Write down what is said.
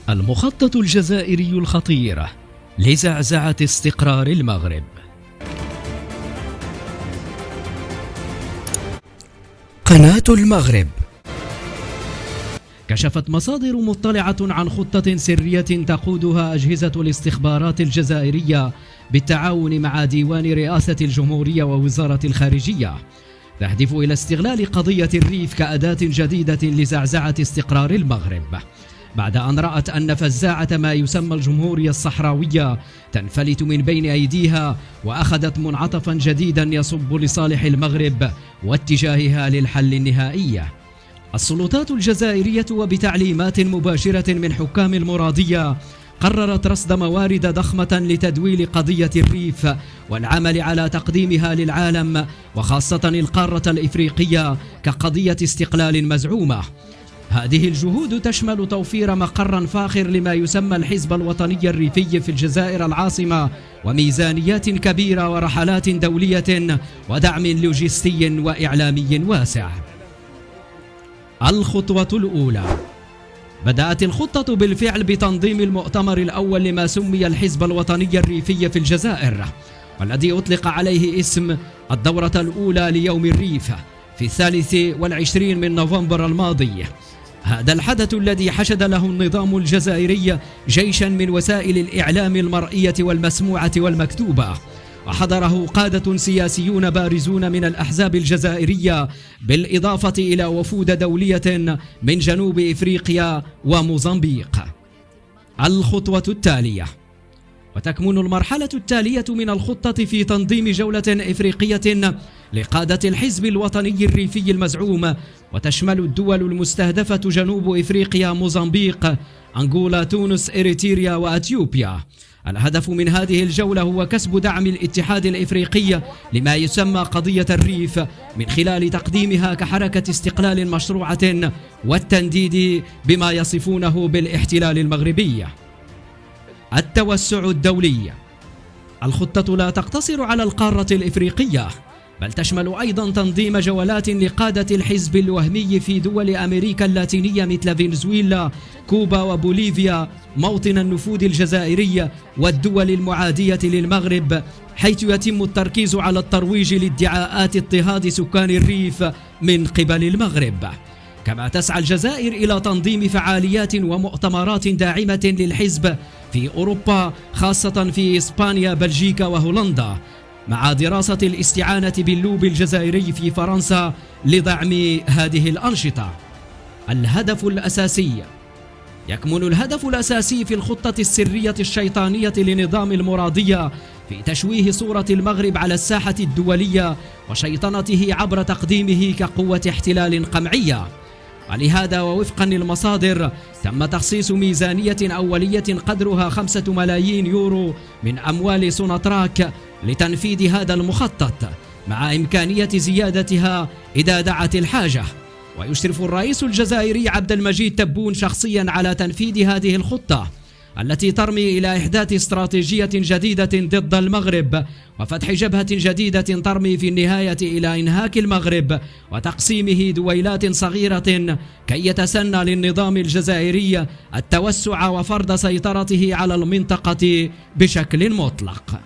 المخطط الجزائري الخطير لزعزعة استقرار المغرب. قناة المغرب. كشفت مصادر مطلعة عن خطة سرية تقودها أجهزة الاستخبارات الجزائرية بالتعاون مع ديوان رئاسة الجمهورية ووزارة الخارجية، تهدف إلى استغلال قضية الريف كأداة جديدة لزعزعة استقرار المغرب، بعد أن رأت أن فزاعة ما يسمى الجمهورية الصحراوية تنفلت من بين أيديها، وأخذت منعطفا جديدا يصب لصالح المغرب واتجاهها للحل النهائي. السلطات الجزائرية وبتعليمات مباشرة من حكام المرادية قررت رصد موارد ضخمة لتدويل قضية الريف والعمل على تقديمها للعالم وخاصة القارة الإفريقية كقضية استقلال مزعومة. هذه الجهود تشمل توفير مقر فاخر لما يسمى الحزب الوطني الريفي في الجزائر العاصمة، وميزانيات كبيرة ورحلات دولية ودعم لوجستي وإعلامي واسع. الخطوة الأولى: بدأت الخطة بالفعل بتنظيم المؤتمر الأول لما سمي الحزب الوطني الريفي في الجزائر، والذي أطلق عليه اسم الدورة الأولى ليوم الريف في 23 من نوفمبر الماضي. هذا الحدث الذي حشد له النظام الجزائري جيشا من وسائل الإعلام المرئية والمسموعة والمكتوبة، وحضره قادة سياسيون بارزون من الأحزاب الجزائرية، بالإضافة إلى وفود دولية من جنوب إفريقيا وموزمبيق. الخطوة التالية: وتكمن المرحلة التالية من الخطة في تنظيم جولة إفريقية لقادة الحزب الوطني الريفي المزعوم، وتشمل الدول المستهدفة جنوب إفريقيا، موزمبيق، أنغولا، تونس، إريتريا وأثيوبيا. الهدف من هذه الجولة هو كسب دعم الاتحاد الإفريقي لما يسمى قضية الريف من خلال تقديمها كحركة استقلال مشروعة والتنديد بما يصفونه بالاحتلال المغربي. التوسع الدولي. الخطة لا تقتصر على القارة الإفريقية، بل تشمل أيضا تنظيم جولات لقادة الحزب الوهمي في دول أمريكا اللاتينية مثل فنزويلا، كوبا وبوليفيا، موطن النفوذ الجزائري، والدول المعادية للمغرب، حيث يتم التركيز على الترويج لادعاءات اضطهاد سكان الريف من قبل المغرب. كما تسعى الجزائر إلى تنظيم فعاليات ومؤتمرات داعمة للحزب في أوروبا، خاصة في إسبانيا، بلجيكا وهولندا، مع دراسة الاستعانة باللوب الجزائري في فرنسا لدعم هذه الأنشطة. الهدف الأساسي: يكمن الهدف الأساسي في الخطة السرية الشيطانية لنظام المرادية في تشويه صورة المغرب على الساحة الدولية وشيطنته عبر تقديمه كقوة احتلال قمعية. ولهذا ووفقا للمصادر تم تخصيص ميزانية أولية قدرها 5 ملايين يورو من أموال سوناتراك لتنفيذ هذا المخطط، مع إمكانية زيادتها إذا دعت الحاجة. ويشرف الرئيس الجزائري عبد المجيد تبون شخصيا على تنفيذ هذه الخطة التي ترمي إلى إحداث استراتيجية جديدة ضد المغرب وفتح جبهة جديدة ترمي في النهاية إلى إنهاك المغرب وتقسيمه دويلات صغيرة كي يتسنى للنظام الجزائري التوسع وفرض سيطرته على المنطقة بشكل مطلق.